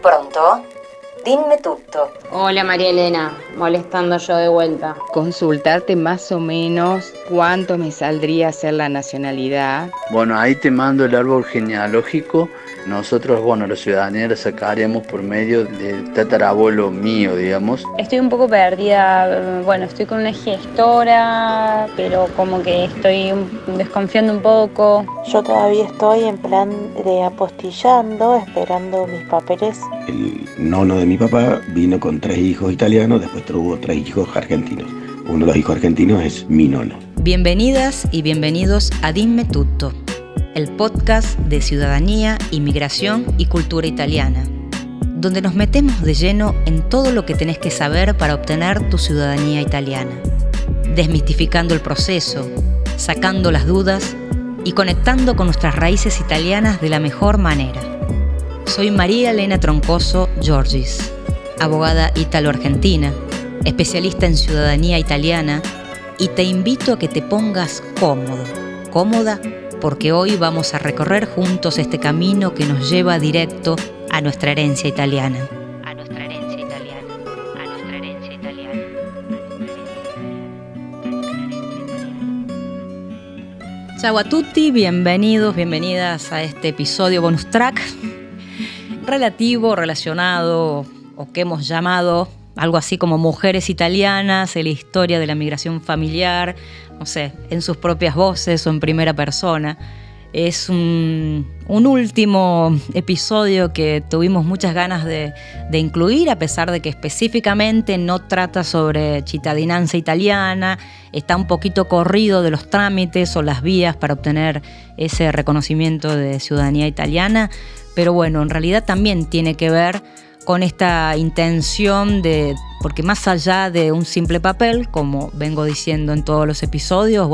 pronto, Dimmi tutto. Hola María Elena, molestando yo de vuelta. Consultarte más o menos cuánto me saldría hacer la nacionalidad. Bueno, ahí te mando el árbol genealógico. Nosotros, la ciudadanía la sacaríamos por medio del tatarabuelo mío, digamos. Estoy un poco perdida, estoy con una gestora, pero como que estoy desconfiando un poco. Yo todavía estoy en plan de apostillando, esperando mis papeles. El nono de mi papá vino con 3 hijos italianos, después tuvo 3 hijos argentinos. Uno de los hijos argentinos es mi nono. Bienvenidas y bienvenidos a Dimmi tutto, el podcast de ciudadanía, inmigración y cultura italiana, donde nos metemos de lleno en todo lo que tenés que saber para obtener tu ciudadanía italiana, desmistificando el proceso, sacando las dudas y conectando con nuestras raíces italianas de la mejor manera. Soy María Elena Troncoso Giorgis, abogada ítalo-argentina, especialista en ciudadanía italiana, y te invito a que te pongas cómoda, porque hoy vamos a recorrer juntos este camino que nos lleva directo a nuestra herencia italiana. Ciao a tutti, bienvenidas a este episodio bonus track relacionado o que hemos llamado algo así como Mujeres Italianas, en la historia de la migración familiar, en sus propias voces o en primera persona. Es un último episodio que tuvimos muchas ganas de incluir, a pesar de que específicamente no trata sobre cittadinanza italiana, está un poquito corrido de los trámites o las vías para obtener ese reconocimiento de ciudadanía italiana, pero en realidad también tiene que ver con esta intención porque más allá de un simple papel, como vengo diciendo en todos los episodios,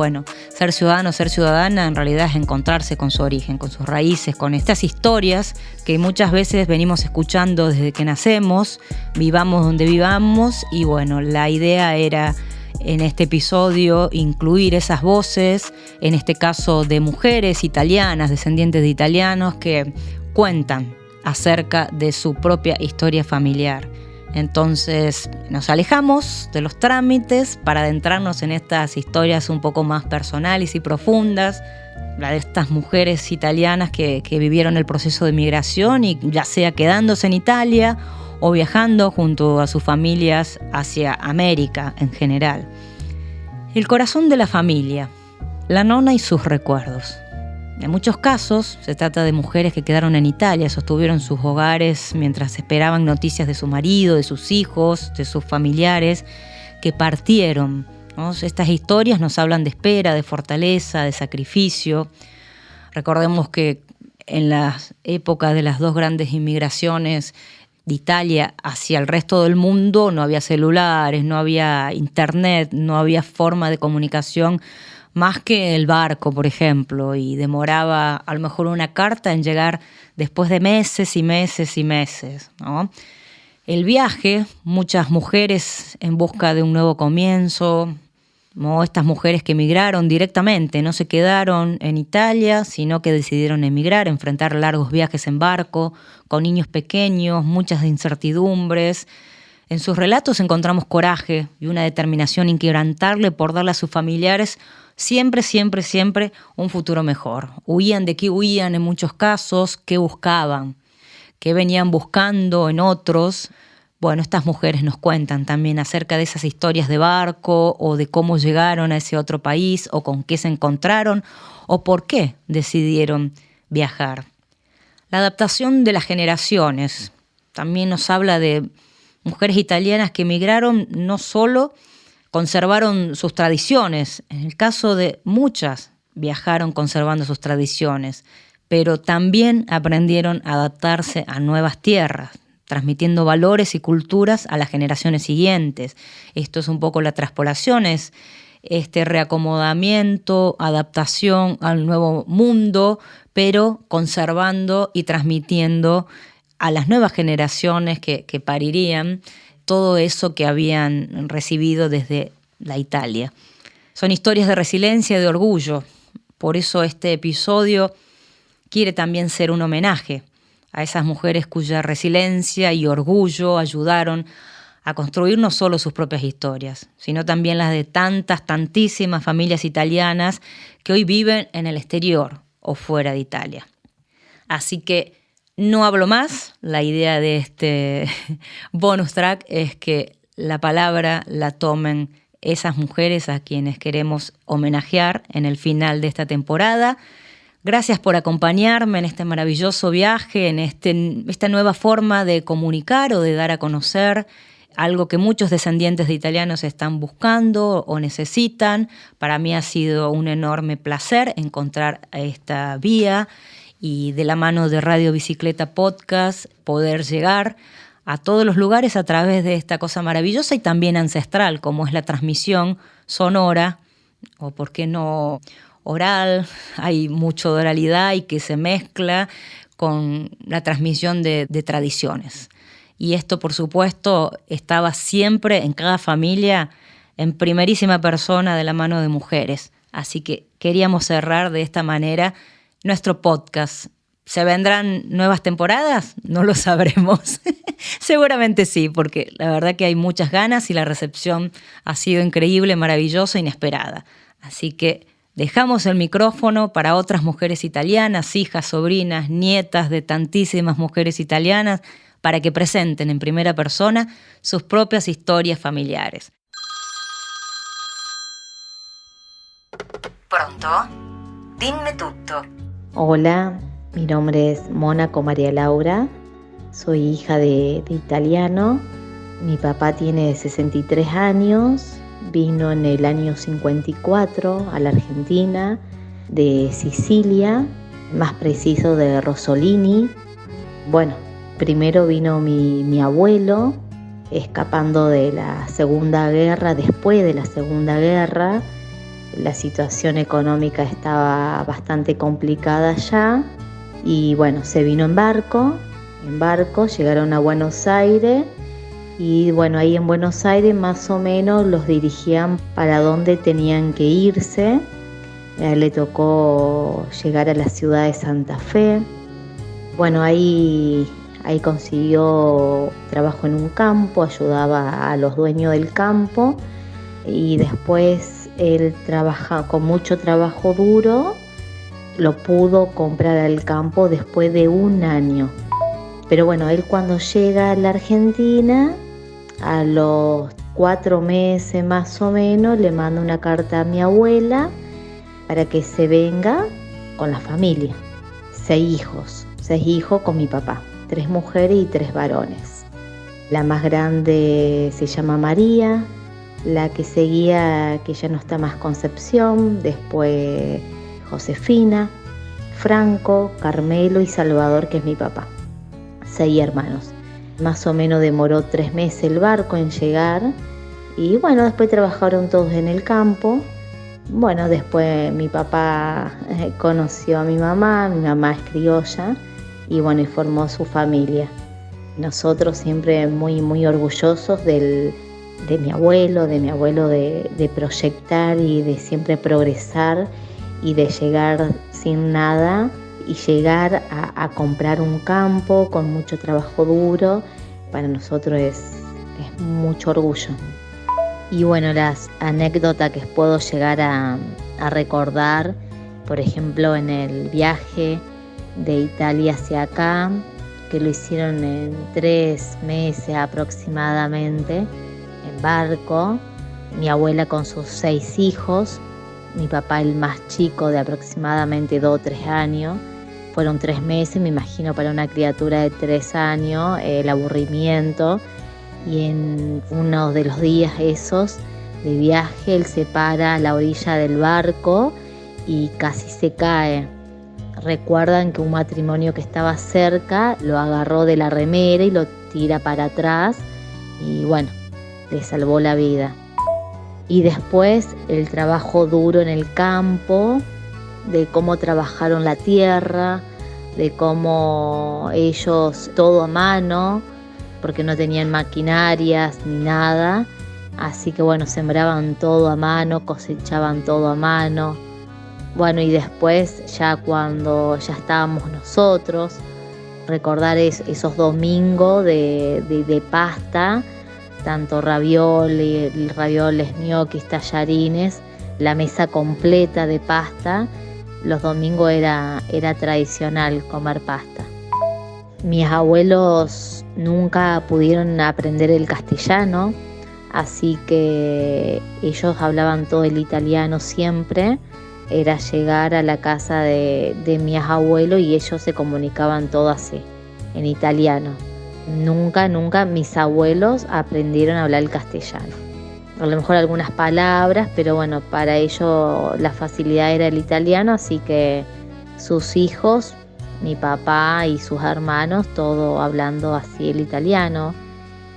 ser ciudadano, ser ciudadana en realidad es encontrarse con su origen, con sus raíces, con estas historias que muchas veces venimos escuchando desde que nacemos, vivamos donde vivamos, y la idea era en este episodio incluir esas voces, en este caso de mujeres italianas, descendientes de italianos que cuentan acerca de su propia historia familiar. Entonces nos alejamos de los trámites para adentrarnos en estas historias un poco más personales y profundas, la de estas mujeres italianas que vivieron el proceso de migración, y ya sea quedándose en Italia o viajando junto a sus familias hacia América en general. El corazón de la familia, la nona y sus recuerdos. En muchos casos se trata de mujeres que quedaron en Italia, sostuvieron sus hogares mientras esperaban noticias de su marido, de sus hijos, de sus familiares que partieron, ¿no? Estas historias nos hablan de espera, de fortaleza, de sacrificio. Recordemos que en las épocas de las dos grandes inmigraciones de Italia hacia el resto del mundo no había celulares, no había internet, no había forma de comunicación más que el barco, por ejemplo, y demoraba a lo mejor una carta en llegar después de meses y meses y meses, ¿no? El viaje, muchas mujeres en busca de un nuevo comienzo, ¿no? Estas mujeres que emigraron directamente, no se quedaron en Italia, sino que decidieron emigrar, enfrentar largos viajes en barco, con niños pequeños, muchas incertidumbres. En sus relatos encontramos coraje y una determinación inquebrantable por darle a sus familiares siempre un futuro mejor. Huían de qué huían en muchos casos, qué buscaban, qué venían buscando en otros. Estas mujeres nos cuentan también acerca de esas historias de barco o de cómo llegaron a ese otro país o con qué se encontraron o por qué decidieron viajar. La adaptación de las generaciones también nos habla de mujeres italianas que emigraron, no solo conservaron sus tradiciones, en el caso de muchas viajaron conservando sus tradiciones, pero también aprendieron a adaptarse a nuevas tierras, transmitiendo valores y culturas a las generaciones siguientes. Esto es un poco la traspolación, es este reacomodamiento, adaptación al nuevo mundo, pero conservando y transmitiendo a las nuevas generaciones que parirían todo eso que habían recibido desde la Italia. Son historias de resiliencia y de orgullo. Por eso este episodio quiere también ser un homenaje a esas mujeres cuya resiliencia y orgullo ayudaron a construir no solo sus propias historias, sino también las de tantísimas familias italianas que hoy viven en el exterior o fuera de Italia. Así que no hablo más. La idea de este bonus track es que la palabra la tomen esas mujeres a quienes queremos homenajear en el final de esta temporada. Gracias por acompañarme en este maravilloso viaje, en esta nueva forma de comunicar o de dar a conocer algo que muchos descendientes de italianos están buscando o necesitan. Para mí ha sido un enorme placer encontrar esta vía y de la mano de Radio Bicicleta Podcast poder llegar a todos los lugares a través de esta cosa maravillosa y también ancestral, como es la transmisión sonora, o por qué no oral. Hay mucho de oralidad y que se mezcla con la transmisión de tradiciones. Y esto, por supuesto, estaba siempre en cada familia en primerísima persona de la mano de mujeres. Así que queríamos cerrar de esta manera nuestro podcast. ¿Se vendrán nuevas temporadas? No lo sabremos. Seguramente sí, porque la verdad que hay muchas ganas y la recepción ha sido increíble, maravillosa, inesperada. Así que dejamos el micrófono para otras mujeres italianas, hijas, sobrinas, nietas de tantísimas mujeres italianas, para que presenten en primera persona sus propias historias familiares. Pronto? Dimmi tutto. Hola, mi nombre es Mónaco María Laura, soy hija de italiano. Mi papá tiene 63 años, vino en el año 54 a la Argentina, de Sicilia, más preciso de Rossolini. Bueno, primero vino mi abuelo, escapando de la Segunda Guerra. Después de la Segunda Guerra, la situación económica estaba bastante complicada ya, y bueno, se vino en barco, llegaron a Buenos Aires, y bueno, ahí en Buenos Aires más o menos los dirigían para dónde tenían que irse. A él le tocó llegar a la ciudad de Santa Fe. Bueno, ahí consiguió trabajo en un campo, ayudaba a los dueños del campo, y después él trabaja con mucho trabajo duro, lo pudo comprar al campo después de un año. Pero bueno, él cuando llega a la Argentina, a los 4 meses más o menos, le manda una carta a mi abuela para que se venga con la familia. 6 hijos con mi papá, 3 mujeres y 3 varones. La más grande se llama María, la que seguía, que ya no está más, Concepción, después Josefina, Franco, Carmelo y Salvador, que es mi papá. 6 hermanos. Más o menos demoró 3 meses el barco en llegar, y bueno, después trabajaron todos en el campo. Bueno, después mi papá conoció a mi mamá es criolla, y bueno, y formó su familia. Nosotros siempre muy orgullosos de mi abuelo de proyectar y de siempre progresar y de llegar sin nada y llegar a comprar un campo con mucho trabajo duro. Para nosotros es mucho orgullo. Y bueno, las anécdotas que puedo llegar a recordar, por ejemplo, en el viaje de Italia hacia acá, que lo hicieron en 3 meses aproximadamente, en barco, mi abuela con sus 6 hijos, mi papá el más chico de aproximadamente 2 o 3 años. Fueron 3 meses, me imagino, para una criatura de 3 años, el aburrimiento. Y en uno de los días esos de viaje, él se para a la orilla del barco y casi se cae. Recuerdan que un matrimonio que estaba cerca lo agarró de la remera y lo tira para atrás, y bueno, le salvó la vida. Y después el trabajo duro en el campo, de cómo trabajaron la tierra, de cómo ellos todo a mano, porque no tenían maquinarias ni nada, así que bueno, sembraban todo a mano, cosechaban todo a mano. Bueno, y después ya cuando ya estábamos nosotros, recordar esos domingos de pasta, tanto ravioles, ñoquis, tallarines, la mesa completa de pasta. Los domingos era tradicional comer pasta. Mis abuelos nunca pudieron aprender el castellano, así que ellos hablaban todo el italiano siempre. Era llegar a la casa de mis abuelos y ellos se comunicaban todo así, en italiano. Nunca mis abuelos aprendieron a hablar el castellano. A lo mejor algunas palabras, pero bueno, para ellos la facilidad era el italiano, así que sus hijos, mi papá y sus hermanos, todo hablando así el italiano.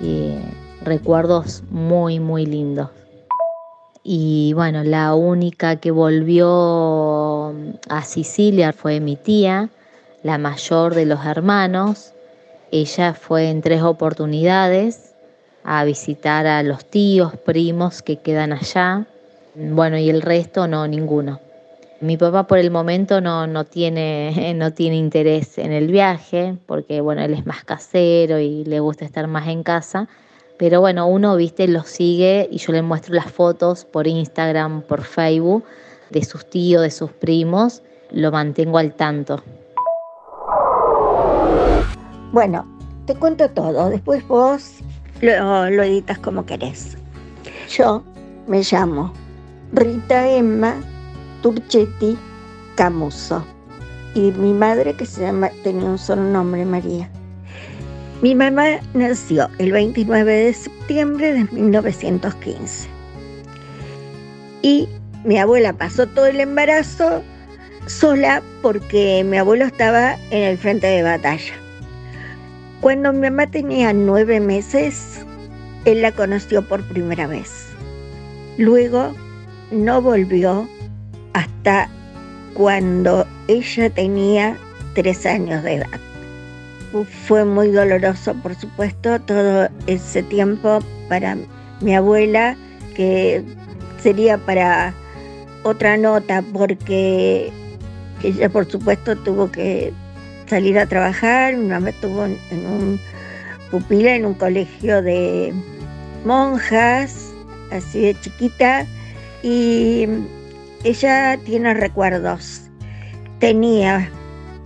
Y recuerdos muy, muy lindos. Y bueno, la única que volvió a Sicilia fue mi tía, la mayor de los hermanos. Ella fue en 3 oportunidades a visitar a los tíos, primos que quedan allá. Bueno, y el resto no, ninguno. Mi papá por el momento no tiene interés en el viaje, porque bueno, él es más casero y le gusta estar más en casa. Pero bueno, uno, viste, lo sigue y yo le muestro las fotos por Instagram, por Facebook, de sus tíos, de sus primos. Lo mantengo al tanto. Bueno, te cuento todo. Después vos lo editas como querés. Yo me llamo Rita Emma Turchetti Camuso. Y mi madre, que tenía un solo nombre, María. Mi mamá nació el 29 de septiembre de 1915. Y mi abuela pasó todo el embarazo sola porque mi abuelo estaba en el frente de batalla. Cuando mi mamá tenía 9 meses, él la conoció por primera vez. Luego no volvió hasta cuando ella tenía 3 años de edad. Fue muy doloroso, por supuesto, todo ese tiempo para mi abuela, que sería para otra nota, porque ella, por supuesto, tuvo que salir a trabajar. Mi mamá estuvo en un pupila en un colegio de monjas, así de chiquita, y ella tiene recuerdos. Tenía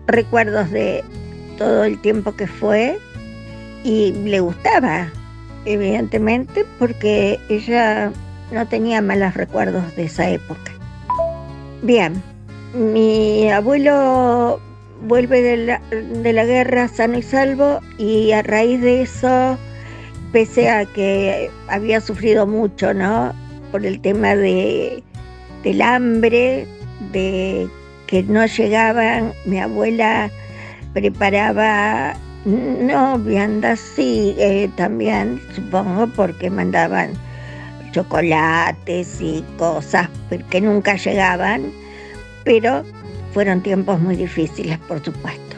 recuerdos de todo el tiempo que fue y le gustaba, evidentemente, porque ella no tenía malos recuerdos de esa época. Bien, mi abuelo vuelve de la guerra sano y salvo, y a raíz de eso, pese a que había sufrido mucho, ¿no?, por el tema del hambre, de que no llegaban, mi abuela preparaba viandas, sí, también, supongo, porque mandaban chocolates y cosas que nunca llegaban, pero fueron tiempos muy difíciles, por supuesto.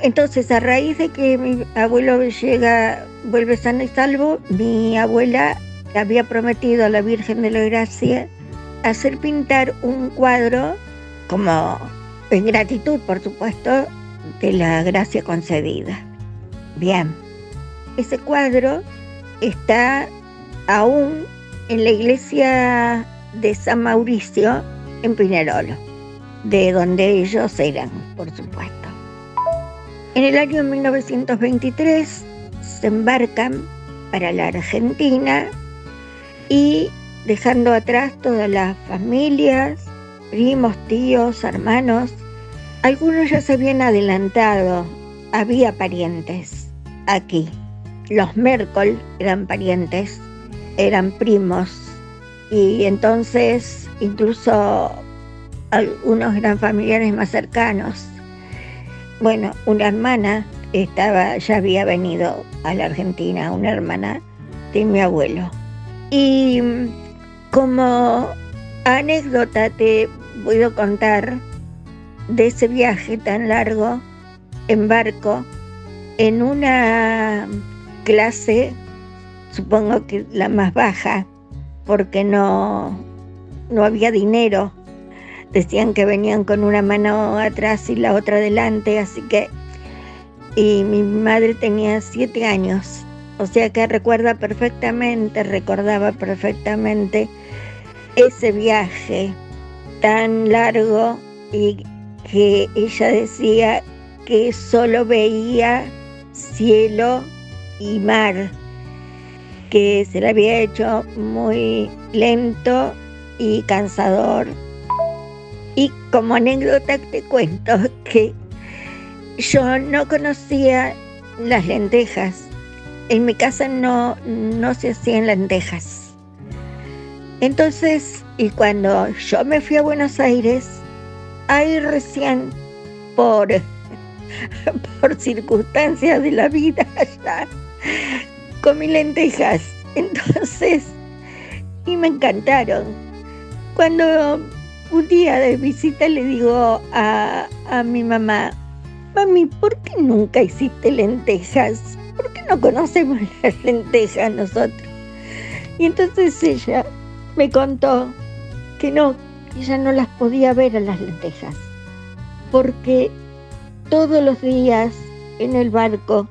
Entonces, a raíz de que mi abuelo vuelve sano y salvo, mi abuela había prometido a la Virgen de la Gracia hacer pintar un cuadro, como en gratitud, por supuesto, de la gracia concedida. Bien, ese cuadro está aún en la iglesia de San Mauricio, en Pinerolo, de donde ellos eran, por supuesto. En el año 1923 se embarcan para la Argentina, y dejando atrás todas las familias, primos, tíos, hermanos. Algunos ya se habían adelantado, había parientes aquí. Los Merkel eran parientes, eran primos, y entonces incluso algunos eran familiares más cercanos. Bueno, una hermana ya había venido a la Argentina, una hermana de mi abuelo. Y como anécdota te puedo contar de ese viaje tan largo en barco, en una clase, supongo que la más baja, porque no había dinero. Decían que venían con una mano atrás y la otra adelante, así que y mi madre tenía 7 años. O sea que recordaba perfectamente ese viaje tan largo y que ella decía que solo veía cielo y mar, que se le había hecho muy lento y cansador. Y como anécdota te cuento que yo no conocía las lentejas. En mi casa no se hacían lentejas. Entonces, y cuando yo me fui a Buenos Aires, ahí recién por circunstancias de la vida allá, comí lentejas. Entonces, y me encantaron. Cuando un día de visita le digo a mi mamá: mami, ¿por qué nunca hiciste lentejas? ¿Por qué no conocemos las lentejas nosotros? Y entonces ella me contó que no, ella no las podía ver a las lentejas, porque todos los días en el barco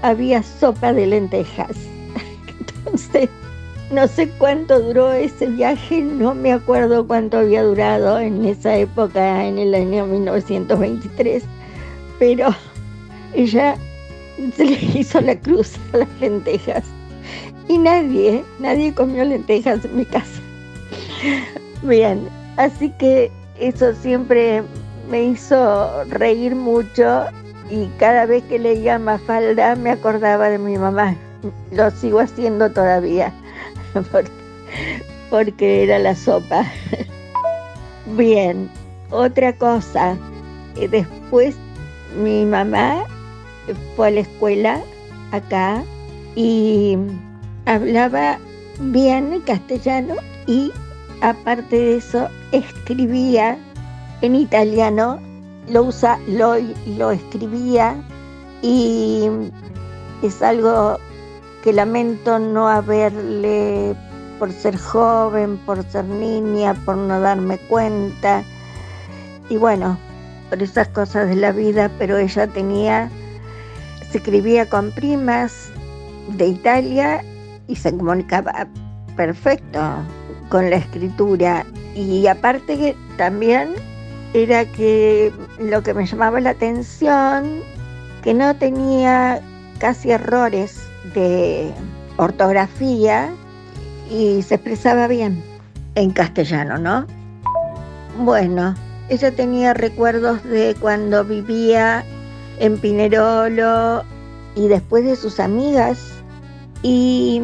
había sopa de lentejas. Entonces, no sé cuánto duró ese viaje, no me acuerdo cuánto había durado en esa época, en el año 1923, pero ella se le hizo la cruz a las lentejas y nadie comió lentejas en mi casa. Bien, así que eso siempre me hizo reír mucho y cada vez que leía Mafalda me acordaba de mi mamá. Lo sigo haciendo todavía porque era la sopa. Bien, otra cosa, después mi mamá fue a la escuela acá y hablaba bien castellano y aparte de eso escribía en italiano, lo escribía, y es algo que lamento no haberle, por ser joven, por ser niña, por no darme cuenta, y bueno, por esas cosas de la vida, pero ella se escribía con primas de Italia y se comunicaba perfecto con la escritura. Y aparte que también era que lo que me llamaba la atención, que no tenía casi errores de ortografía y se expresaba bien en castellano, ¿no? Bueno, ella tenía recuerdos de cuando vivía en Pinerolo y después de sus amigas y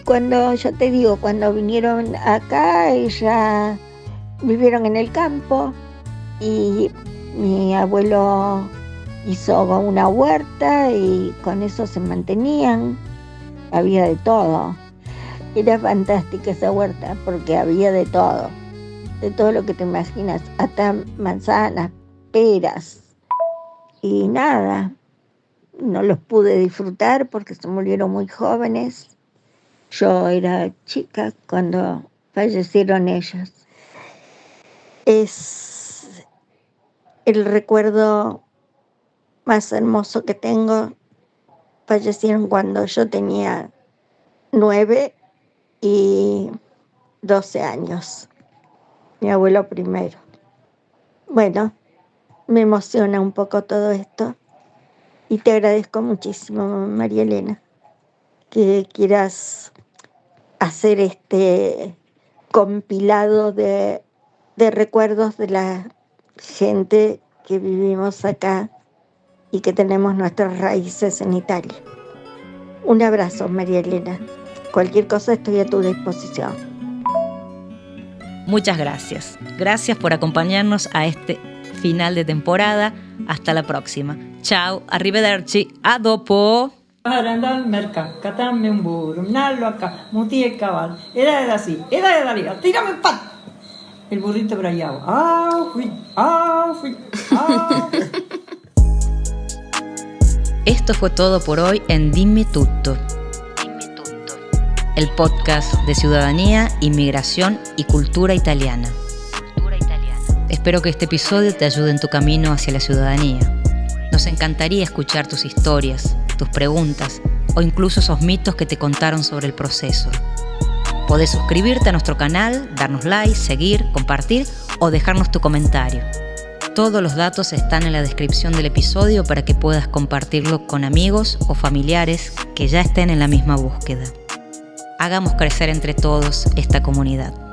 cuando, ya te digo, cuando vinieron acá, ella vivieron en el campo y mi abuelo hizo una huerta y con eso se mantenían, había de todo. Era fantástica esa huerta porque había de todo lo que te imaginas, hasta manzanas, peras. Y nada, no los pude disfrutar porque se murieron muy jóvenes. Yo era chica cuando fallecieron ellos. Es el recuerdo más hermoso que tengo. Fallecieron cuando yo tenía 9 y 12 años. Mi abuelo primero. Bueno, me emociona un poco todo esto y te agradezco muchísimo, María Elena, que quieras hacer este compilado de recuerdos de la gente que vivimos acá y que tenemos nuestras raíces en Italia. Un abrazo, María Elena. Cualquier cosa estoy a tu disposición. Muchas gracias. Gracias por acompañarnos a este final de temporada. Hasta la próxima. Ciao, arrivederci, a dopo. Para andare al mercato, catarmi un burro, nallo acá, muti el cavallo, e dai da sì, e dai da lì, tirami il patto. El burrito brillaba. Esto fue todo por hoy en Dimmi Tutto, el podcast de ciudadanía, inmigración y cultura italiana. Espero que este episodio te ayude en tu camino hacia la ciudadanía. Nos encantaría escuchar tus historias, tus preguntas o incluso esos mitos que te contaron sobre el proceso. Podés suscribirte a nuestro canal, darnos like, seguir, compartir o dejarnos tu comentario. Todos los datos están en la descripción del episodio para que puedas compartirlo con amigos o familiares que ya estén en la misma búsqueda. Hagamos crecer entre todos esta comunidad.